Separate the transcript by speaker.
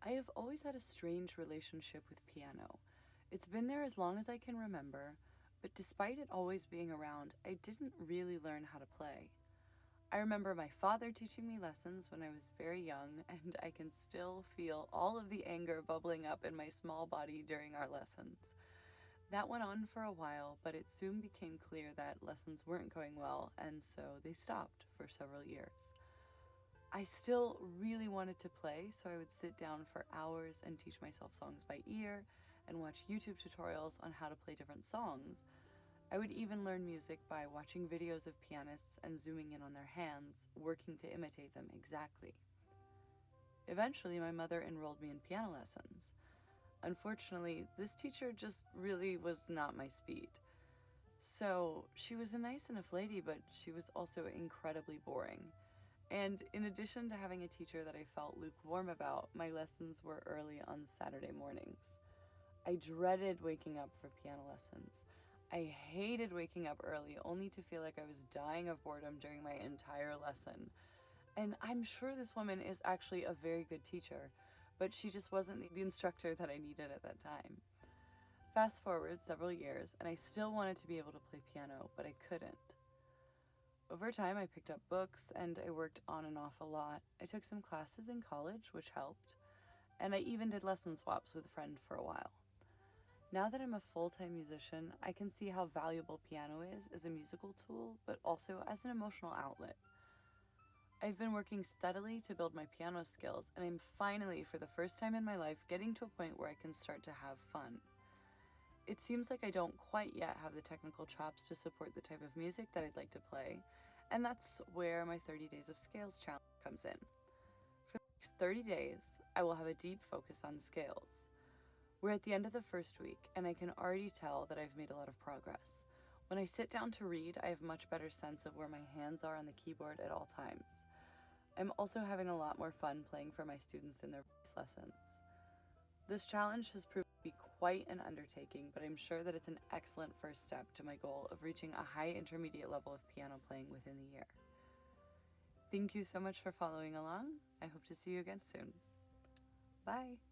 Speaker 1: I have always had a strange relationship with piano. It's been there as long as I can remember, but despite it always being around, I didn't really learn how to play. I remember my father teaching me lessons when I was very young, and I can still feel all of the anger bubbling up in my small body during our lessons. That went on for a while, but it soon became clear that lessons weren't going well, and so they stopped for several years. I still really wanted to play, so I would sit down for hours and teach myself songs by ear and watch YouTube tutorials on how to play different songs. I would even learn music by watching videos of pianists and zooming in on their hands, working to imitate them exactly. Eventually, my mother enrolled me in piano lessons. Unfortunately, this teacher just really was not my speed. So, she was a nice enough lady, but she was also incredibly boring. And in addition to having a teacher that I felt lukewarm about, my lessons were early on Saturday mornings. I dreaded waking up for piano lessons. I hated waking up early only to feel like I was dying of boredom during my entire lesson. And I'm sure this woman is actually a very good teacher, but she just wasn't the instructor that I needed at that time. Fast forward several years, and I still wanted to be able to play piano, but I couldn't. Over time, I picked up books and I worked on and off a lot. I took some classes in college, which helped, and I even did lesson swaps with a friend for a while. Now that I'm a full-time musician, I can see how valuable piano is as a musical tool, but also as an emotional outlet. I've been working steadily to build my piano skills, and I'm finally, for the first time in my life, getting to a point where I can start to have fun. It seems like I don't quite yet have the technical chops to support the type of music that I'd like to play, and that's where my 30 Days of Scales challenge comes in. For the next 30 days, I will have a deep focus on scales. We're at the end of the first week, and I can already tell that I've made a lot of progress. When I sit down to read, I have a much better sense of where my hands are on the keyboard at all times. I'm also having a lot more fun playing for my students in their voice lessons. This challenge has proved to be quite an undertaking, but I'm sure that it's an excellent first step to my goal of reaching a high intermediate level of piano playing within the year. Thank you so much for following along. I hope to see you again soon. Bye!